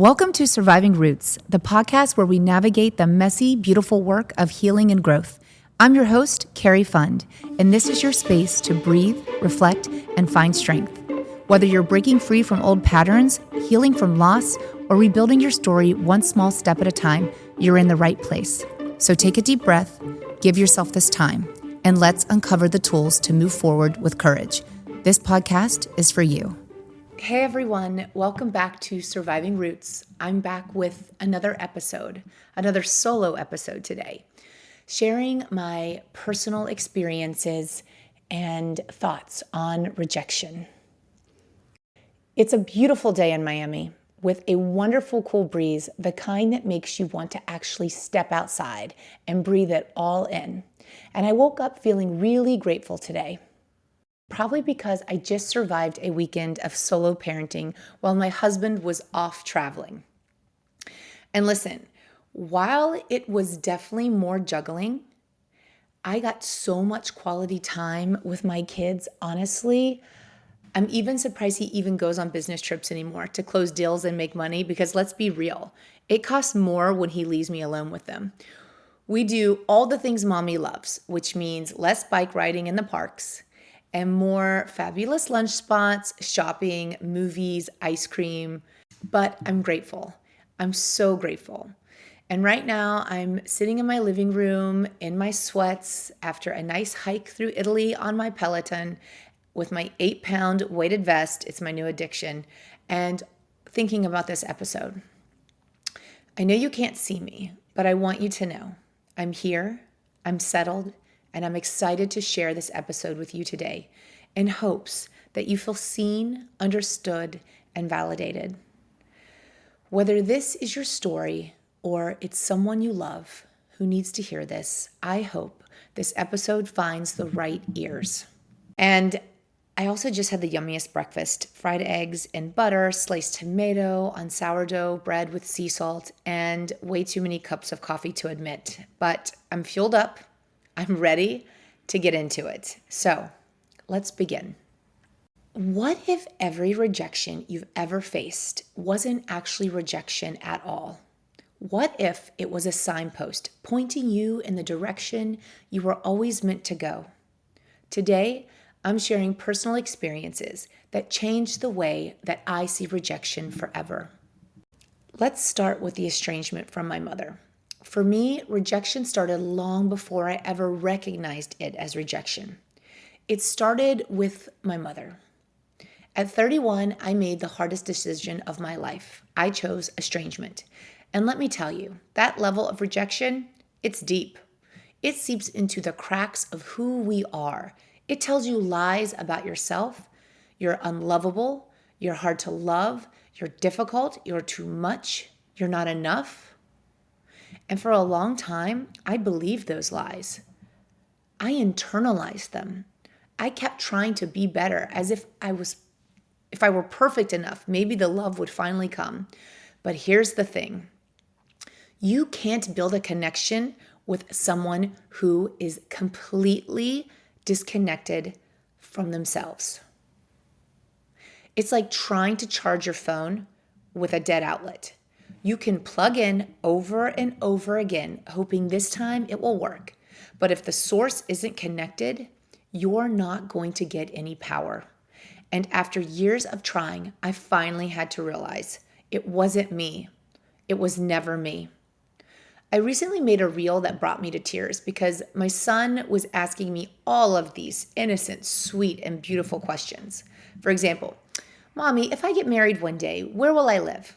Welcome to Surviving Roots, the podcast where we navigate the messy, beautiful work of healing and growth. I'm your host, Cari, and this is your space to breathe, reflect, and find strength. Whether you're breaking free from old patterns, healing from loss, or rebuilding your story one small step at a time, you're in the right place. So take a deep breath, give yourself this time, and let's uncover the tools to move forward with courage. This podcast is for you. Hey everyone, welcome back to Surviving Roots. I'm back with another solo episode today, sharing my personal experiences and thoughts on rejection. It's a beautiful day in Miami with a wonderful cool breeze, the kind that makes you want to actually step outside and breathe it all in. And I woke up feeling really grateful today. Probably because I just survived a weekend of solo parenting while my husband was off traveling. And listen, while it was definitely more juggling, I got so much quality time with my kids. Honestly, I'm even surprised he even goes on business trips anymore to close deals and make money, because let's be real, it costs more when he leaves me alone with them. We do all the things mommy loves, which means less bike riding in the parks and more fabulous lunch spots, shopping, movies, ice cream. But I'm grateful. I'm so grateful. And right now I'm sitting in my living room in my sweats after a nice hike through Italy on my Peloton with my 8-pound weighted vest. It's my new addiction. And thinking about this episode. I know you can't see me, but I want you to know I'm here, I'm settled, and I'm excited to share this episode with you today in hopes that you feel seen, understood, and validated. Whether this is your story or it's someone you love who needs to hear this, I hope this episode finds the right ears. And I also just had the yummiest breakfast: fried eggs and butter, sliced tomato on sourdough bread with sea salt, and way too many cups of coffee to admit. But I'm fueled up. I'm ready to get into it. So let's begin. What if every rejection you've ever faced wasn't actually rejection at all? What if it was a signpost pointing you in the direction you were always meant to go? Today, I'm sharing personal experiences that changed the way that I see rejection forever. Let's start with the estrangement from my mother. For me, rejection started long before I ever recognized it as rejection. It started with my mother. At 31, I made the hardest decision of my life. I chose estrangement. And let me tell you, that level of rejection, it's deep. It seeps into the cracks of who we are. It tells you lies about yourself. You're unlovable. You're hard to love. You're difficult. You're too much. You're not enough. And for a long time, I believed those lies. I internalized them. I kept trying to be better, as if I were perfect enough, maybe the love would finally come. But here's the thing. You can't build a connection with someone who is completely disconnected from themselves. It's like trying to charge your phone with a dead outlet. You can plug in over and over again, hoping this time it will work. But if the source isn't connected, you're not going to get any power. And after years of trying, I finally had to realize it wasn't me. It was never me. I recently made a reel that brought me to tears because my son was asking me all of these innocent, sweet, and beautiful questions. For example, Mommy, if I get married one day, where will I live?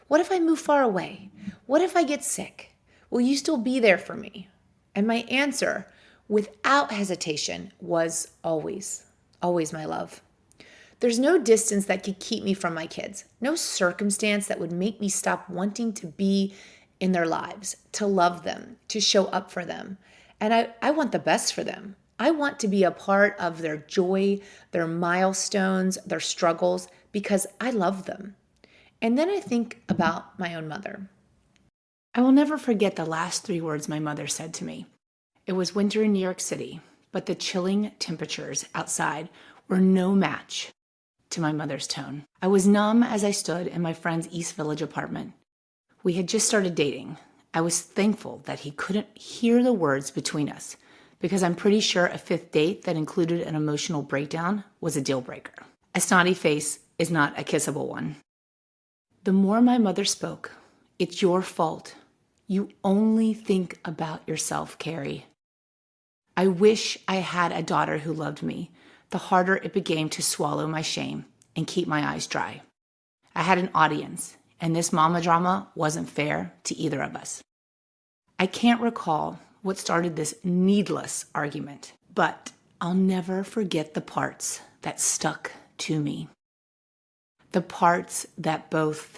What if I move far away? What if I get sick? Will you still be there for me? And my answer, without hesitation, was always, always, my love. There's no distance that could keep me from my kids, no circumstance that would make me stop wanting to be in their lives, to love them, to show up for them. And I want the best for them. I want to be a part of their joy, their milestones, their struggles, because I love them. And then I think about my own mother. I will never forget the last 3 words my mother said to me. It was winter in New York City, but the chilling temperatures outside were no match to my mother's tone. I was numb as I stood in my friend's East Village apartment. We had just started dating. I was thankful that he couldn't hear the words between us, because I'm pretty sure a fifth date that included an emotional breakdown was a deal breaker. A snotty face is not a kissable one. The more my mother spoke, "It's your fault. You only think about yourself, Cari. I wish I had a daughter who loved me," the harder it became to swallow my shame and keep my eyes dry. I had an audience, and this mama drama wasn't fair to either of us. I can't recall what started this needless argument, but I'll never forget the parts that stuck to me. The parts that both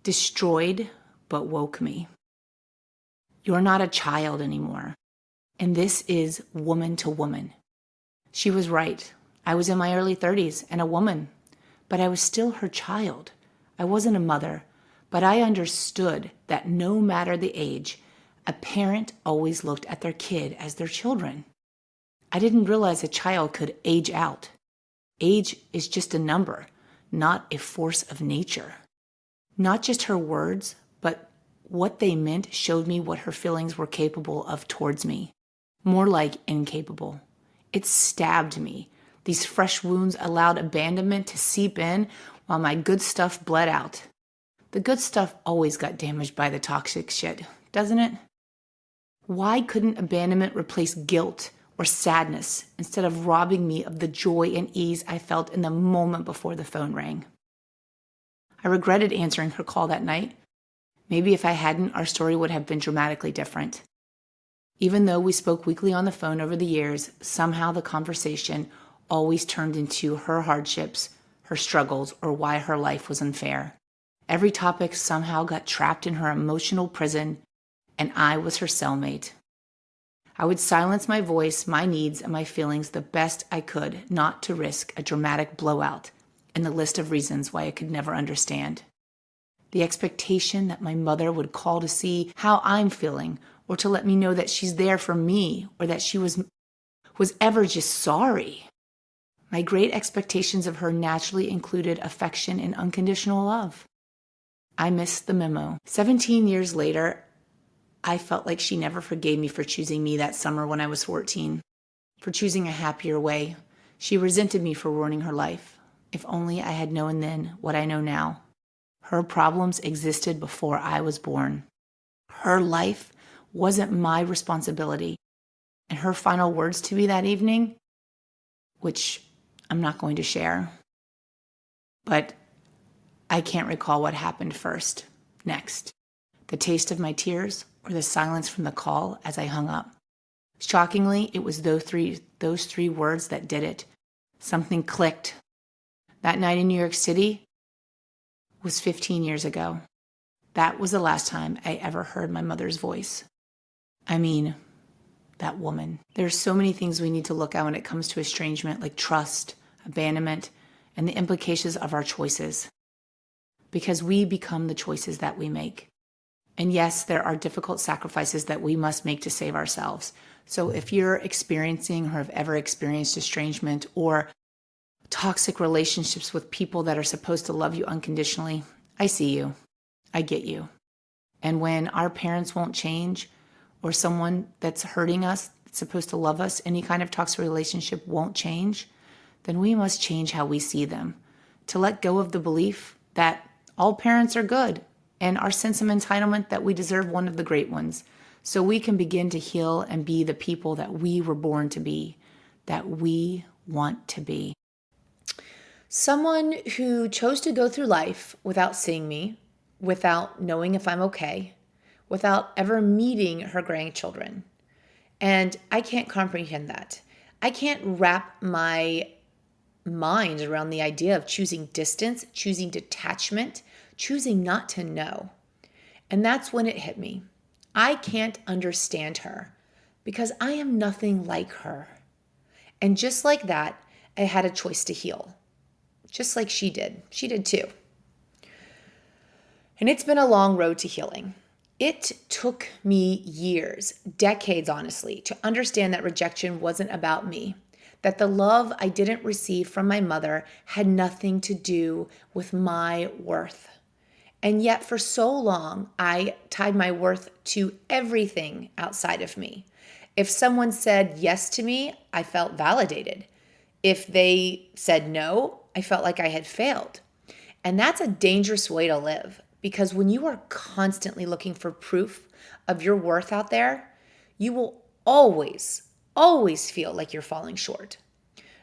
destroyed but woke me. You're not a child anymore, and this is woman to woman. She was right. I was in my early 30s and a woman, but I was still her child. I wasn't a mother, but I understood that no matter the age, a parent always looked at their kid as their children. I didn't realize a child could age out. Age is just a number, not a force of nature. Not just her words, but what they meant showed me what her feelings were capable of towards me. More like incapable. It stabbed me. These fresh wounds allowed abandonment to seep in while my good stuff bled out. The good stuff always got damaged by the toxic shit, doesn't it? Why couldn't abandonment replace guilt or sadness instead of robbing me of the joy and ease I felt in the moment before the phone rang? I regretted answering her call that night. Maybe if I hadn't, our story would have been dramatically different. Even though we spoke weekly on the phone over the years, somehow the conversation always turned into her hardships, her struggles, or why her life was unfair. Every topic somehow got trapped in her emotional prison, and I was her cellmate. I would silence my voice, my needs, and my feelings the best I could, not to risk a dramatic blowout in the list of reasons why I could never understand. The expectation that my mother would call to see how I'm feeling, or to let me know that she's there for me, or that she was ever just sorry. My great expectations of her naturally included affection and unconditional love. I missed the memo. 17 years later, I felt like she never forgave me for choosing me that summer when I was 14, for choosing a happier way. She resented me for ruining her life. If only I had known then what I know now. Her problems existed before I was born. Her life wasn't my responsibility. And her final words to me that evening, which I'm not going to share, but I can't recall what happened next. The taste of my tears or the silence from the call as I hung up. Shockingly, it was those three words that did it. Something clicked. That night in New York City was 15 years ago. That was the last time I ever heard my mother's voice. I mean, that woman. There's so many things we need to look at when it comes to estrangement, like trust, abandonment, and the implications of our choices. Because we become the choices that we make. And yes, there are difficult sacrifices that we must make to save ourselves. So if you're experiencing or have ever experienced estrangement or toxic relationships with people that are supposed to love you unconditionally, I see you. I get you. And when our parents won't change, or someone that's hurting us, that's supposed to love us, any kind of toxic relationship won't change, then we must change how we see them. To let go of the belief that all parents are good and our sense of entitlement that we deserve one of the great ones, so we can begin to heal and be the people that we were born to be, that we want to be. Someone who chose to go through life without seeing me, without knowing if I'm okay, without ever meeting her grandchildren. And I can't comprehend that. I can't wrap my mind around the idea of choosing distance, choosing detachment, choosing not to know. And that's when it hit me. I can't understand her because I am nothing like her. And just like that, I had a choice to heal. Just like she did. She did too. And it's been a long road to healing. It took me years, decades honestly, to understand that rejection wasn't about me, that the love I didn't receive from my mother had nothing to do with my worth. And yet for so long, I tied my worth to everything outside of me. If someone said yes to me, I felt validated. If they said no, I felt like I had failed. And that's a dangerous way to live, because when you are constantly looking for proof of your worth out there, you will always feel like you're falling short.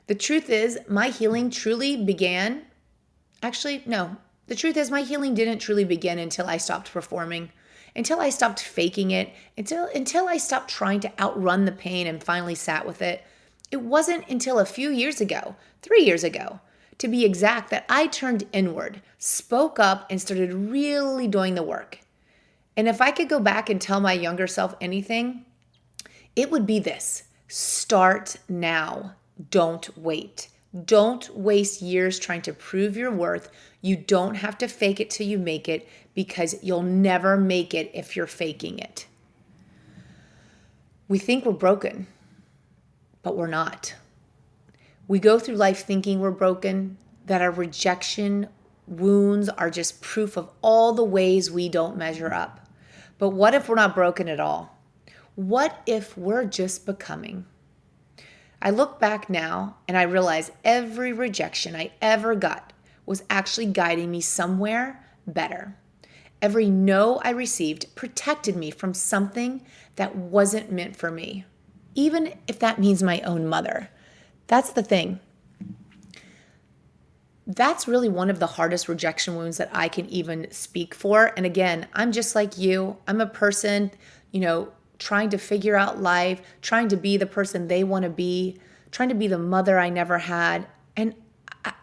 The truth is, my healing truly began. Actually, no. The truth is, my healing didn't truly begin until I stopped performing, until I stopped faking it, until I stopped trying to outrun the pain and finally sat with it. It wasn't until a few years ago, 3 years ago, to be exact, that I turned inward, spoke up, and started really doing the work. And if I could go back and tell my younger self anything, it would be this: start now. Don't wait. Don't waste years trying to prove your worth. You don't have to fake it till you make it, because you'll never make it if you're faking it. We think we're broken, but we're not. We go through life thinking we're broken, that our rejection wounds are just proof of all the ways we don't measure up. But what if we're not broken at all? What if we're just becoming? I look back now and I realize every rejection I ever got was actually guiding me somewhere better. Every no I received protected me from something that wasn't meant for me, even if that means my own mother. That's the thing. That's really one of the hardest rejection wounds that I can even speak for. And again, I'm just like you. I'm a person, trying to figure out life, trying to be the person they want to be, trying to be the mother I never had. And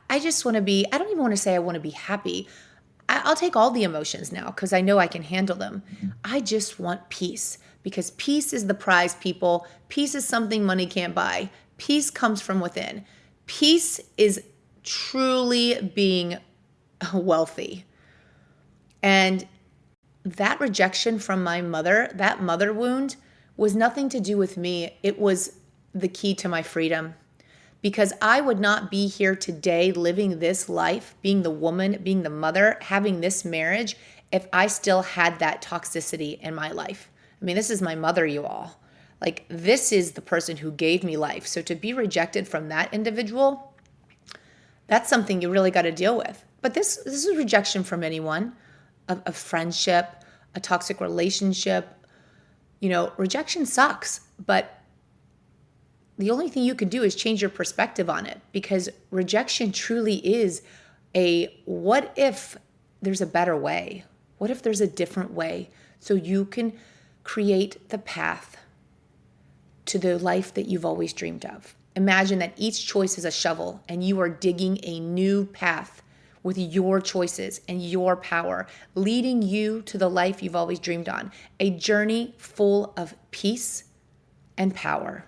I just want to be, I don't even want to say I want to be happy. I'll take all the emotions now because I know I can handle them. I just want peace, because peace is the prize, people. Peace is something money can't buy. Peace comes from within. Peace is truly being wealthy. And that rejection from my mother, that mother wound, was nothing to do with me. It was the key to my freedom, because I would not be here today living this life, being the woman, being the mother, having this marriage, if I still had that toxicity in my life. I mean, this is my mother, you all. Like, this is the person who gave me life. So to be rejected from that individual, that's something you really got to deal with. But this is rejection from anyone. A friendship, a toxic relationship. Rejection sucks, but the only thing you can do is change your perspective on it, because rejection truly is what if there's a better way? What if there's a different way, so you can create the path to the life that you've always dreamed of? Imagine that each choice is a shovel and you are digging a new path with your choices and your power, leading you to the life you've always dreamed on, a journey full of peace and power.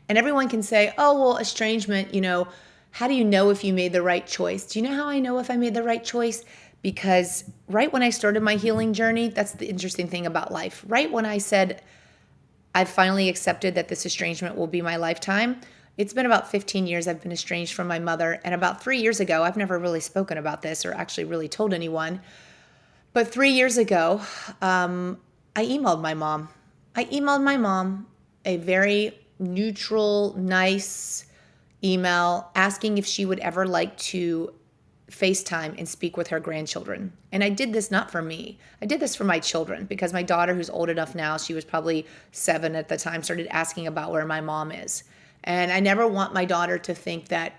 And everyone can say, oh, well, estrangement, how do you know if you made the right choice? Do you know how I know if I made the right choice? Because right when I started my healing journey, that's the interesting thing about life. Right when I said, I've finally accepted that this estrangement will be my lifetime, it's been about 15 years I've been estranged from my mother. And about 3 years ago, I've never really spoken about this or actually really told anyone, but 3 years ago, I emailed my mom. I emailed my mom a very neutral, nice email asking if she would ever like to FaceTime and speak with her grandchildren. And I did this not for me. I did this for my children, because my daughter, who's old enough now, she was probably 7 at the time, started asking about where my mom is. And I never want my daughter to think that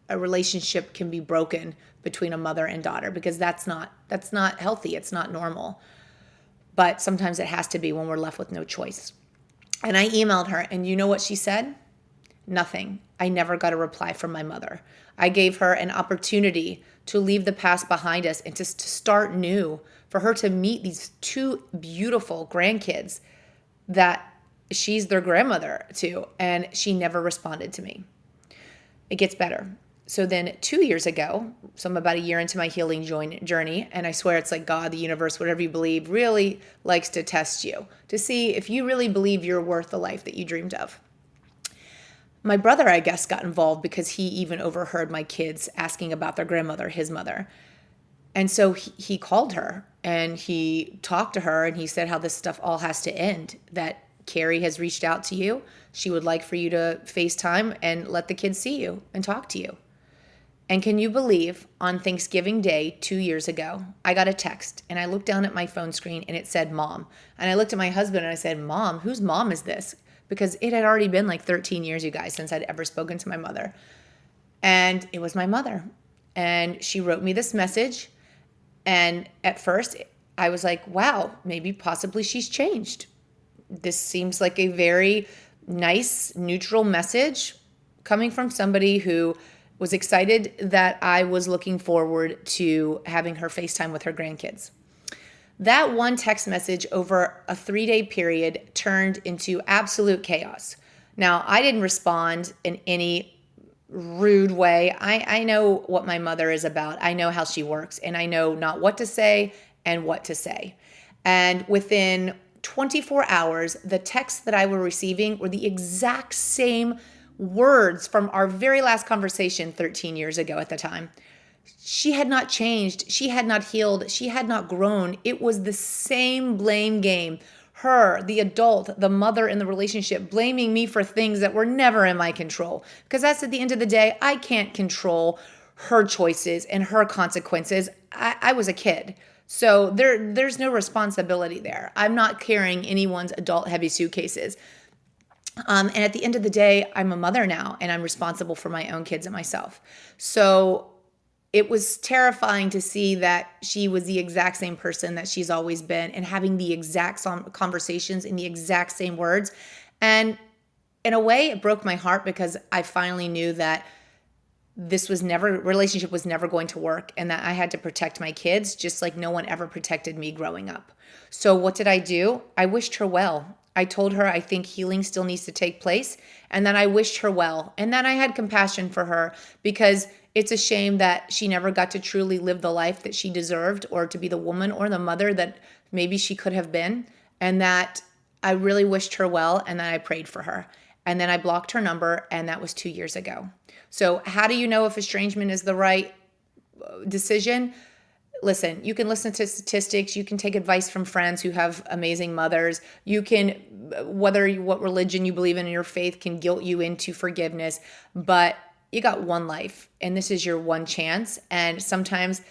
a relationship can be broken between a mother and daughter, because that's not healthy. It's not normal. But sometimes it has to be when we're left with no choice. And I emailed her, and you know what she said? Nothing. I never got a reply from my mother. I gave her an opportunity to leave the past behind us and to start new, for her to meet these 2 beautiful grandkids that she's their grandmother to, and she never responded to me. It gets better. So then 2 years ago, so I'm about a year into my healing journey, and I swear it's like God, the universe, whatever you believe, really likes to test you to see if you really believe you're worth the life that you dreamed of. My brother, I guess, got involved because he even overheard my kids asking about their grandmother, his mother. And so he called her and he talked to her and he said how this stuff all has to end, that Cari has reached out to you. She would like for you to FaceTime and let the kids see you and talk to you. And can you believe on Thanksgiving Day 2 years ago, I got a text and I looked down at my phone screen and it said mom. And I looked at my husband and I said, Mom, whose mom is this? Because it had already been like 13 years, you guys, since I'd ever spoken to my mother. And it was my mother. And she wrote me this message. And at first I was like, wow, maybe possibly she's changed. This seems like a very nice, neutral message coming from somebody who was excited that I was looking forward to having her FaceTime with her grandkids. That one text message over a 3-day period turned into absolute chaos. Now, I didn't respond in any rude way. I know what my mother is about. I know how she works, and I know not what to say and what to say. And within 24 hours, the texts that I were receiving were the exact same words from our very last conversation 13 years ago at the time. She had not changed. She had not healed. She had not grown. It was the same blame game. Her, the adult, the mother in the relationship, blaming me for things that were never in my control. Because that's at the end of the day, I can't control her choices and her consequences. I was a kid. So there's no responsibility there. I'm not carrying anyone's adult heavy suitcases. And at the end of the day, I'm a mother now, and I'm responsible for my own kids and myself. So it was terrifying to see that she was the exact same person that she's always been and having the exact conversations in the exact same words. And in a way, it broke my heart because I finally knew that relationship was never going to work and that I had to protect my kids just like no one ever protected me growing up. So what did I do? I wished her well. I told her I think healing still needs to take place, and then I wished her well. And then I had compassion for her because it's a shame that she never got to truly live the life that she deserved or to be the woman or the mother that maybe she could have been, and that I really wished her well, and then I prayed for her. And then I blocked her number, and that was 2 years ago. So how do you know if estrangement is the right decision? Listen, you can listen to statistics. You can take advice from friends who have amazing mothers. You can, what religion you believe in your faith can guilt you into forgiveness. But you got one life, and this is your one chance. And sometimes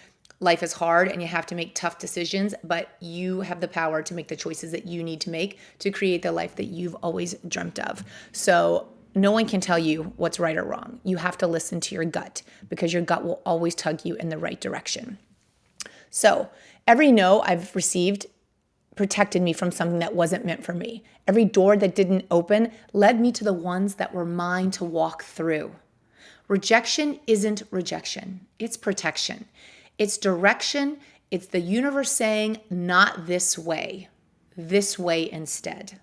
life is hard and you have to make tough decisions, but you have the power to make the choices that you need to make to create the life that you've always dreamt of. So no one can tell you what's right or wrong. You have to listen to your gut because your gut will always tug you in the right direction. So every no I've received protected me from something that wasn't meant for me. Every door that didn't open led me to the ones that were mine to walk through. Rejection isn't rejection. It's protection. It's direction. It's the universe saying, not this way instead.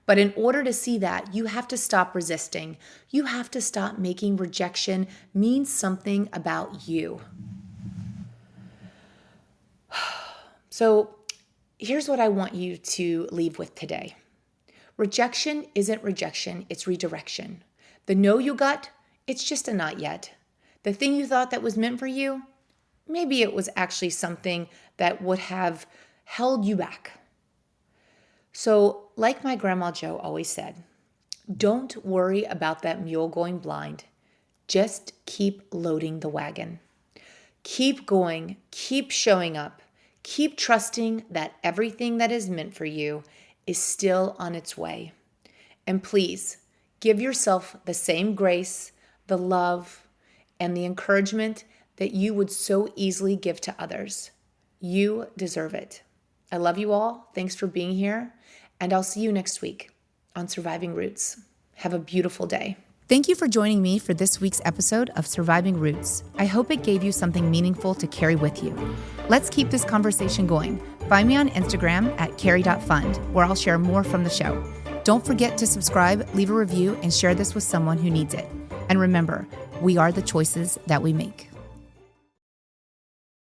But in order to see that, you have to stop resisting. You have to stop making rejection mean something about you. So here's what I want you to leave with today. Rejection isn't rejection, it's redirection. The no you got, it's just a not yet. The thing you thought that was meant for you, maybe it was actually something that would have held you back. So like my grandma Jo always said, don't worry about that mule going blind. Just keep loading the wagon. Keep going, keep showing up. Keep trusting that everything that is meant for you is still on its way. And please give yourself the same grace, the love, and the encouragement that you would so easily give to others. You deserve it. I love you all. Thanks for being here. And I'll see you next week on Surviving Roots. Have a beautiful day. Thank you for joining me for this week's episode of Surviving Roots. I hope it gave you something meaningful to carry with you. Let's keep this conversation going. Find me on Instagram at cari.fund, where I'll share more from the show. Don't forget to subscribe, leave a review, and share this with someone who needs it. And remember, we are the choices that we make.